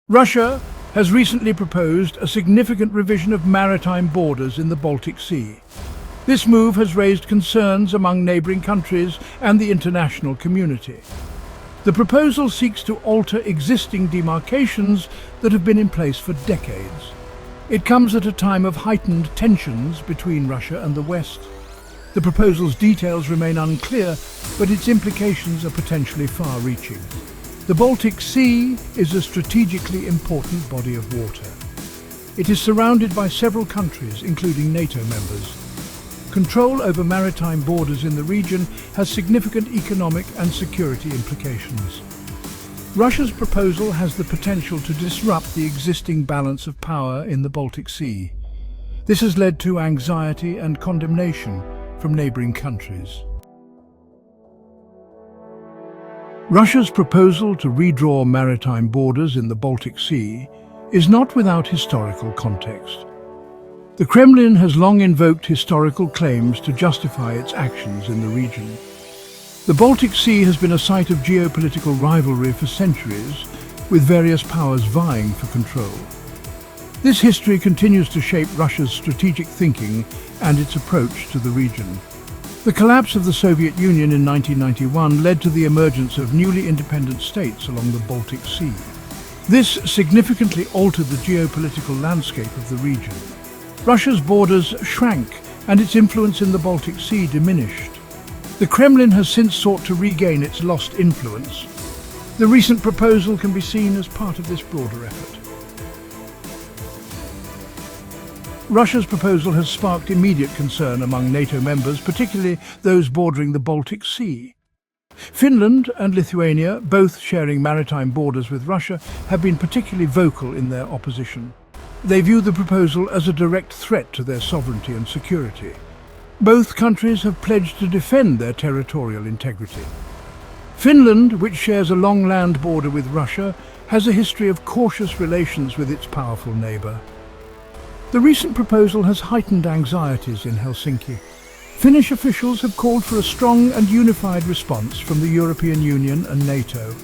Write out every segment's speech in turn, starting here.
Russia has recently proposed a significant revision of maritime borders in the Baltic Sea. This move has raised concerns among neighbouring countries and the international community. The proposal seeks to alter existing demarcations that have been in place for decades. It comes at a time of heightened tensions between Russia and the West. The proposal's details remain unclear, but its implications are potentially far-reaching. The Baltic Sea is a strategically important body of water. It is surrounded by several countries, including NATO members. Control over maritime borders in the region has significant economic and security implications. Russia's proposal has the potential to disrupt the existing balance of power in the Baltic Sea. This has led to anxiety and condemnation from neighbouring countries. Russia's proposal to redraw maritime borders in the Baltic Sea is not without historical context. The Kremlin has long invoked historical claims to justify its actions in the region. The Baltic Sea has been a site of geopolitical rivalry for centuries, with various powers vying for control. This history continues to shape Russia's strategic thinking and its approach to the region. The collapse of the Soviet Union in 1991 led to the emergence of newly independent states along the Baltic Sea. This significantly altered the geopolitical landscape of the region. Russia's borders shrank and its influence in the Baltic Sea diminished. The Kremlin has since sought to regain its lost influence. The recent proposal can be seen as part of this broader effort. Russia's proposal has sparked immediate concern among NATO members, particularly those bordering the Baltic Sea. Finland and Lithuania, both sharing maritime borders with Russia, have been particularly vocal in their opposition. They view the proposal as a direct threat to their sovereignty and security. Both countries have pledged to defend their territorial integrity. Finland, which shares a long land border with Russia, has a history of cautious relations with its powerful neighbour. The recent proposal has heightened anxieties in Helsinki. Finnish officials have called for a strong and unified response from the European Union and NATO.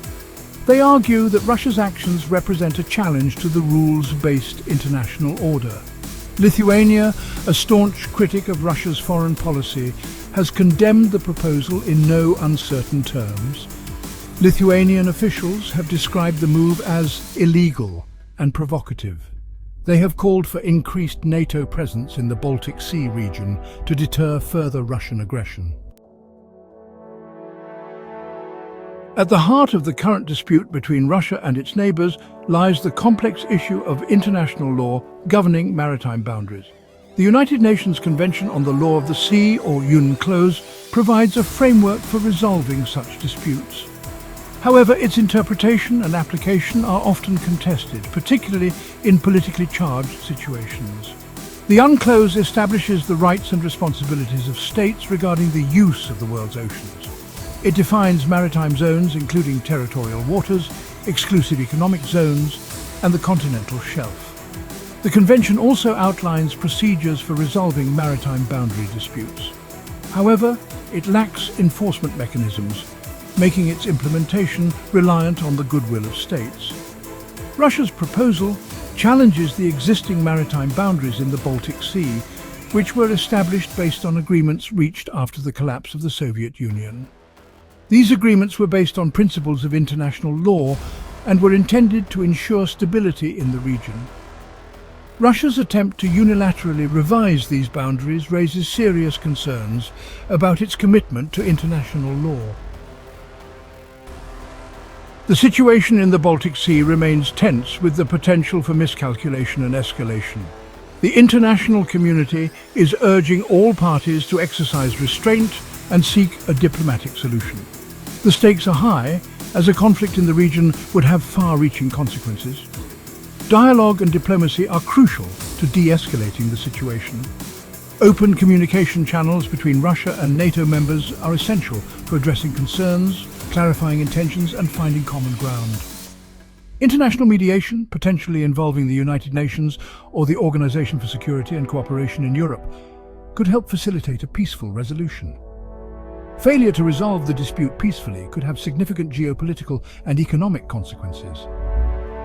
They argue that Russia's actions represent a challenge to the rules-based international order. Lithuania, a staunch critic of Russia's foreign policy, has condemned the proposal in no uncertain terms. Lithuanian officials have described the move as illegal and provocative. They have called for increased NATO presence in the Baltic Sea region to deter further Russian aggression. At the heart of the current dispute between Russia and its neighbours lies the complex issue of international law governing maritime boundaries. The United Nations Convention on the Law of the Sea, or UNCLOS, provides a framework for resolving such disputes. However, its interpretation and application are often contested, particularly in politically charged situations. The UNCLOS establishes the rights and responsibilities of states regarding the use of the world's oceans. It defines maritime zones, including territorial waters, exclusive economic zones, and the continental shelf. The Convention also outlines procedures for resolving maritime boundary disputes. However, it lacks enforcement mechanisms, making its implementation reliant on the goodwill of states. Russia's proposal challenges the existing maritime boundaries in the Baltic Sea, which were established based on agreements reached after the collapse of the Soviet Union. These agreements were based on principles of international law and were intended to ensure stability in the region. Russia's attempt to unilaterally revise these boundaries raises serious concerns about its commitment to international law. The situation in the Baltic Sea remains tense, with the potential for miscalculation and escalation. The international community is urging all parties to exercise restraint and seek a diplomatic solution. The stakes are high, as a conflict in the region would have far-reaching consequences. Dialogue and diplomacy are crucial to de-escalating the situation. Open communication channels between Russia and NATO members are essential for addressing concerns, clarifying intentions, and finding common ground. International mediation, potentially involving the United Nations or the Organization for Security and Cooperation in Europe, could help facilitate a peaceful resolution. Failure to resolve the dispute peacefully could have significant geopolitical and economic consequences.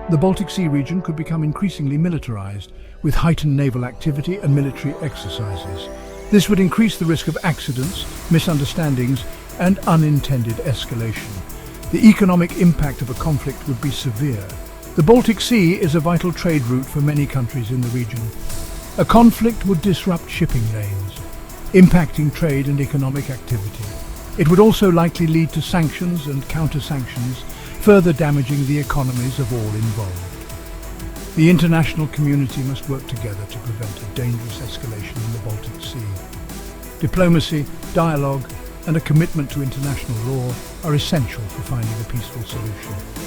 The Baltic Sea region could become increasingly militarized, with heightened naval activity and military exercises. This would increase the risk of accidents, misunderstandings, and unintended escalation. The economic impact of a conflict would be severe. The Baltic Sea is a vital trade route for many countries in the region. A conflict would disrupt shipping lanes, impacting trade and economic activity. It would also likely lead to sanctions and counter-sanctions, further damaging the economies of all involved. The international community must work together to prevent a dangerous escalation in the Baltic Sea. Diplomacy, dialogue, and a commitment to international law are essential for finding a peaceful solution.